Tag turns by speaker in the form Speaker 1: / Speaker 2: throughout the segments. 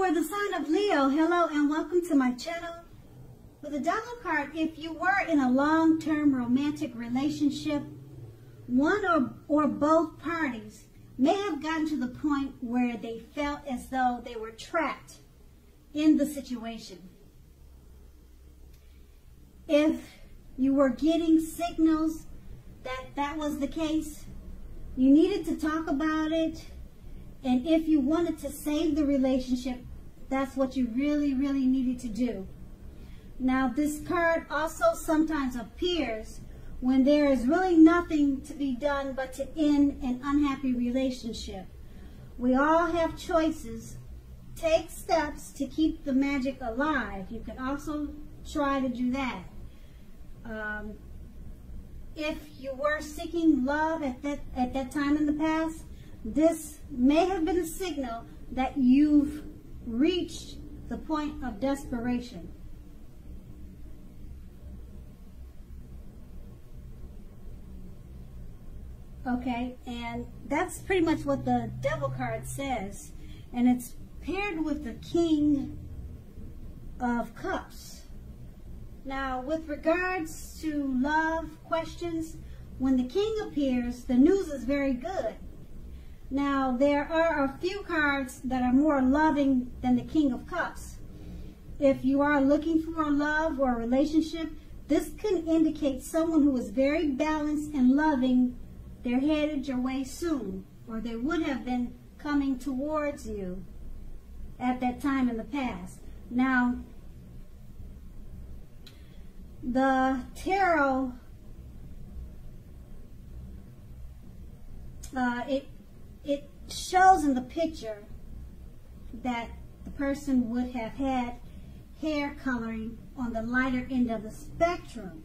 Speaker 1: For the sign of Leo, hello and welcome to my channel. For the Devil card, if you were in a long-term romantic relationship, one or both parties may have gotten to the point where they felt as though they were trapped in the situation. If you were getting signals that that was the case, you needed to talk about it. And if you wanted to save the relationship, that's what you really, really needed to do. Now, this card also sometimes appears when there is really nothing to be done but to end an unhappy relationship. We all have choices. Take steps to keep the magic alive. You can also try to do that. If you were seeking love at that time in the past, this may have been a signal that you've reached the point of desperation. Okay, and that's pretty much what the Devil card says. And it's paired with the King of Cups. Now, with regards to love questions, when the King appears, the news is very good. Now, there are a few cards that are more loving than the King of Cups. If you are looking for love or a relationship, this can indicate someone who is very balanced and loving. They're headed your way soon, or they would have been coming towards you at that time in the past. Now, the tarot, it shows in the picture that the person would have had hair coloring on the lighter end of the spectrum.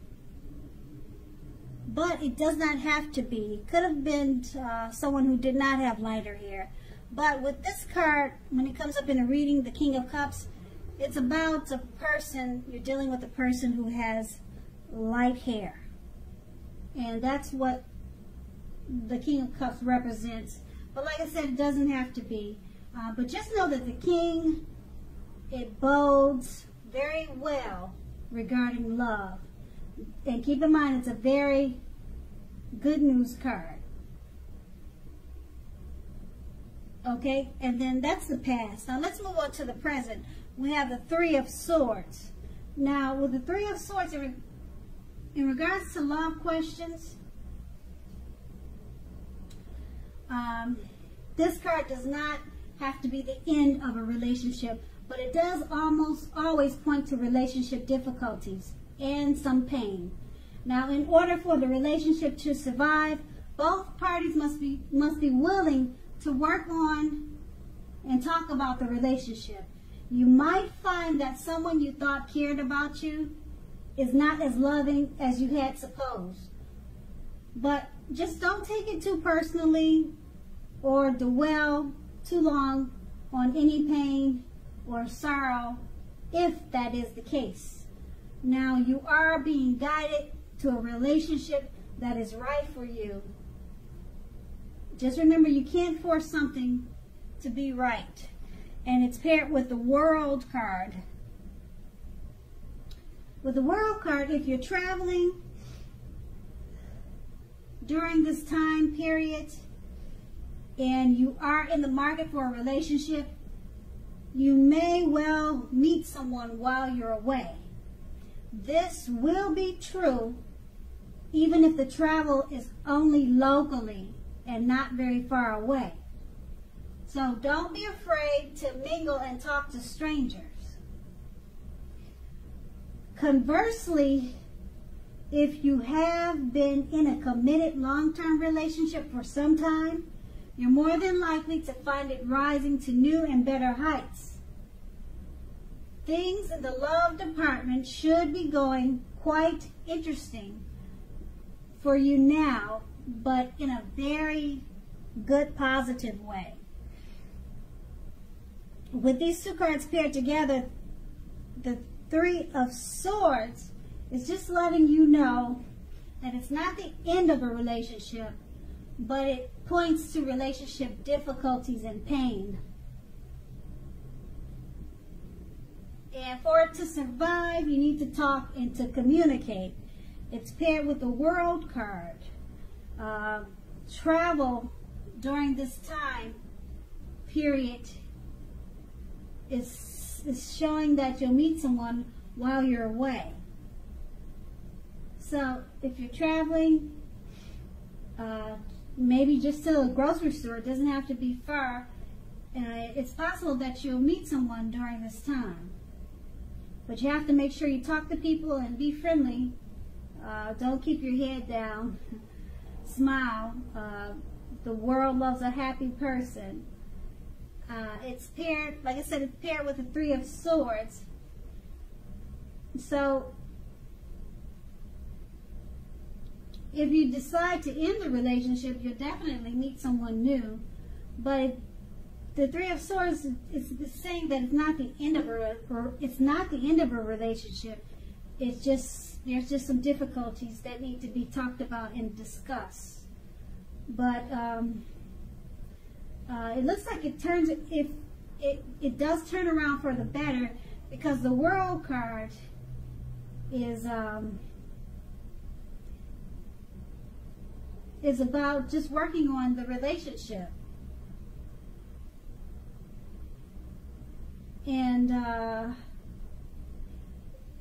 Speaker 1: But it does not have to be. It could have been someone who did not have lighter hair. But with this card, when it comes up in a reading, the King of Cups, it's about a person, you're dealing with a person who has light hair. And that's what the King of Cups represents. But like I said, it doesn't have to be. But just know that the King, it bodes very well regarding love. And keep in mind, it's a very good news card. Okay, and then that's the past. Now let's move on to the present. We have the Three of Swords. Now, with the Three of Swords, in regards to love questions, this card does not have to be the end of a relationship, but it does almost always point to relationship difficulties and some pain. Now, in order for the relationship to survive, both parties must be willing to work on and talk about the relationship. You might find that someone you thought cared about you is not as loving as you had supposed. But just don't take it too personally or dwell too long on any pain or sorrow if that is the case. Now, you are being guided to a relationship that is right for you. Just remember, you can't force something to be right. And it's paired with the World card. With the World card, if you're traveling during this time period and you are in the market for a relationship, you may well meet someone while you're away. This will be true even if the travel is only locally and not very far away. So don't be afraid to mingle and talk to strangers. Conversely, if you have been in a committed long-term relationship for some time, you're more than likely to find it rising to new and better heights. Things in the love department should be going quite interesting for you now, but in a very good, positive way. With these two cards paired together, the Three of Swords is just letting you know that it's not the end of a relationship, but it points to relationship difficulties and pain. And for it to survive, you need to talk and to communicate. It's paired with the World card. Travel during this time period is showing that you'll meet someone while you're away. So if you're traveling, maybe just to a grocery store, it doesn't have to be far, it's possible that you'll meet someone during this time. But you have to make sure you talk to people and be friendly. Don't keep your head down. Smile. The world loves a happy person. It's paired, like I said, it's paired with the Three of Swords. So if you decide to end the relationship, you'll definitely meet someone new. But the Three of Swords is saying that it's not the end of a relationship. It's just, there's just some difficulties that need to be talked about and discussed. But it looks like it turns, if it does turn around for the better, because the World card is about just working on the relationship. And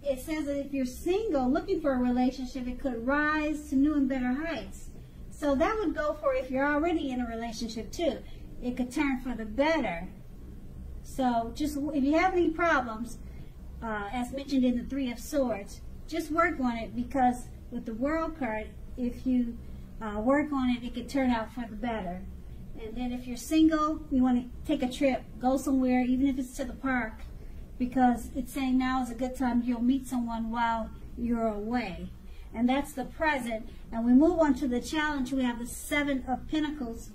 Speaker 1: it says that if you're single looking for a relationship, it could rise to new and better heights. So that would go for if you're already in a relationship too. It could turn for the better. So just if you have any problems, as mentioned in the Three of Swords, just work on it, because with the World card, if you work on it, it could turn out for the better. And then if you're single, you want to take a trip, go somewhere, even if it's to the park, because it's saying now is a good time. You'll meet someone while you're away. And that's the present. And we move on to the challenge. We have the Seven of Pentacles.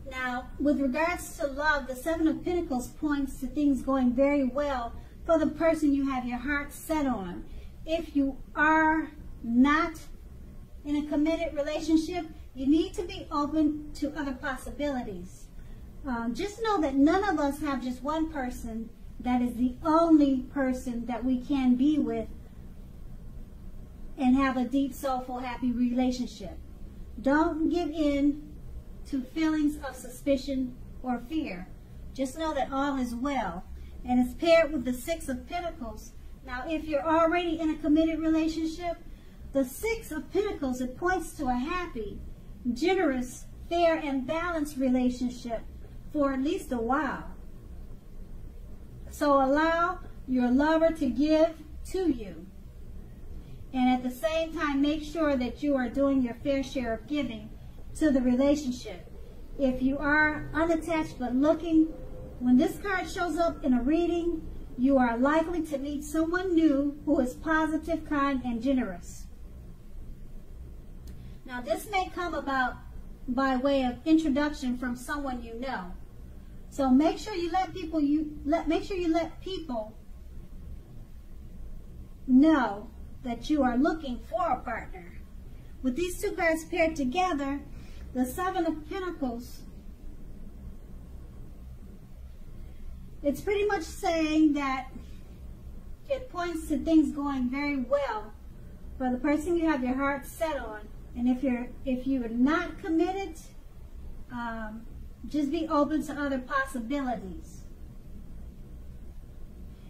Speaker 1: Now, with regards to love, the Seven of Pentacles points to things going very well for the person you have your heart set on. If you are not in a committed relationship, you need to be open to other possibilities. Just know that none of us have just one person that is the only person that we can be with and have a deep, soulful, happy relationship. Don't give in to feelings of suspicion or fear. Just know that all is well. And it's paired with the Six of Pentacles. Now, if you're already in a committed relationship, the Six of Pentacles, it points to a happy, generous, fair, and balanced relationship for at least a while. So allow your lover to give to you. And at the same time, make sure that you are doing your fair share of giving to the relationship. If you are unattached but looking, when this card shows up in a reading, you are likely to meet someone new who is positive, kind, and generous. Now, this may come about by way of introduction from someone you know. So make sure you let people know that you are looking for a partner. With these two cards paired together, the Seven of Pentacles, it's pretty much saying that it points to things going very well for the person you have your heart set on. And if you're not committed, just be open to other possibilities.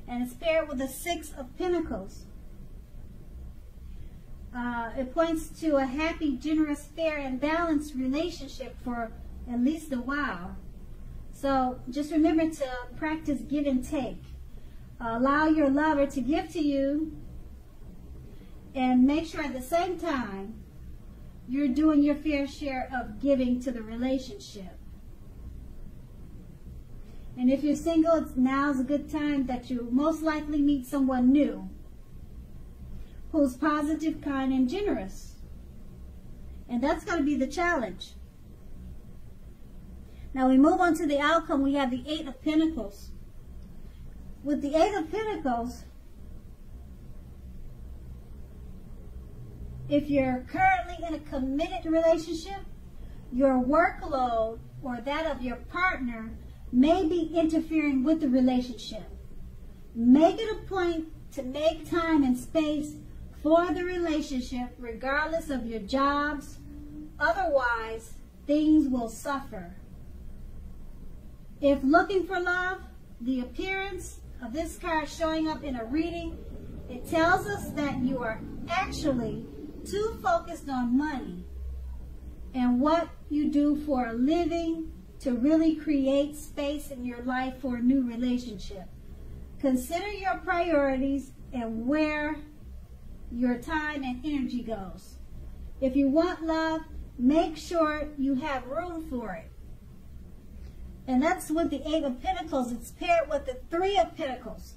Speaker 1: And it's paired with the Six of Pentacles. It points to a happy, generous, fair, and balanced relationship for at least a while. So just remember to practice give and take. Allow your lover to give to you, and make sure at the same time you're doing your fair share of giving to the relationship. And if you're single, now's a good time that you most likely meet someone new who's positive, kind, and generous. And that's going to be the challenge. Now we move on to the outcome. We have the Eight of Pentacles. With the Eight of Pentacles, if you're currently in a committed relationship, your workload or that of your partner may be interfering with the relationship. Make it a point to make time and space for the relationship, regardless of your jobs. Otherwise, things will suffer. If looking for love, the appearance of this card showing up in a reading, it tells us that you are actually too focused on money and what you do for a living to really create space in your life for a new relationship. Consider your priorities and where your time and energy goes. If you want love, make sure you have room for it. And that's with the Eight of Pentacles. It's paired with the Three of Pentacles.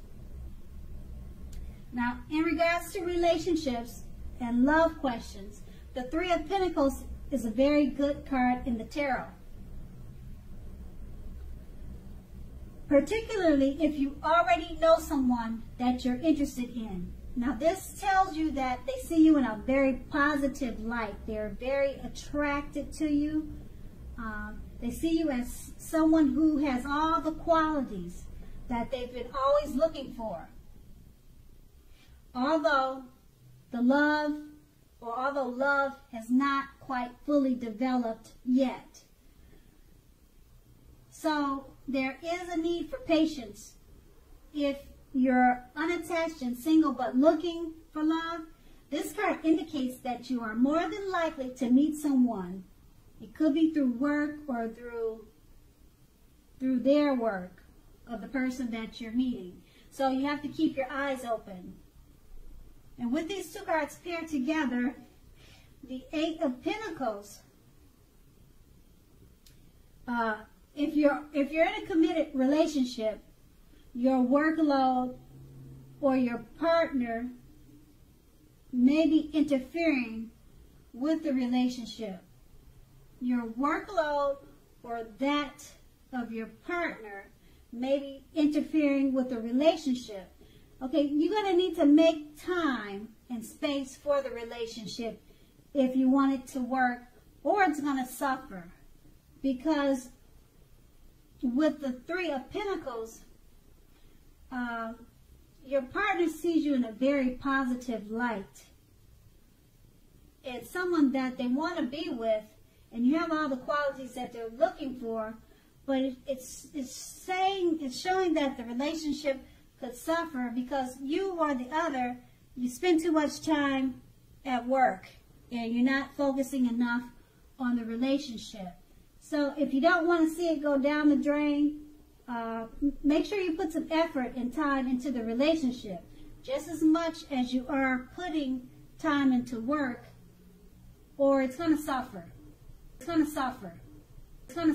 Speaker 1: Now, in regards to relationships and love questions, the Three of Pentacles is a very good card in the tarot. Particularly if you already know someone that you're interested in. Now, this tells you that they see you in a very positive light. They're very attracted to you. They see you as someone who has all the qualities that they've been always looking for. Although love has not quite fully developed yet. So there is a need for patience. If you're unattached and single but looking for love, this card indicates that you are more than likely to meet someone. It could be through work or through their work of the person that you're meeting. So you have to keep your eyes open. And with these two cards paired together, the Eight of Pentacles, if you're in a committed relationship, your workload or your partner may be interfering with the relationship. Your workload or that of your partner may be interfering with the relationship. Okay, you're going to need to make time and space for the relationship if you want it to work, or it's going to suffer. Because with the Three of Pentacles, your partner sees you in a very positive light. It's someone that they want to be with, and you have all the qualities that they're looking for, but it's showing that the relationship could suffer because you or the other, you spend too much time at work and you're not focusing enough on the relationship. So if you don't want to see it go down the drain, make sure you put some effort and time into the relationship, just as much as you are putting time into work, or it's going to suffer. It's going to suffer. It's going to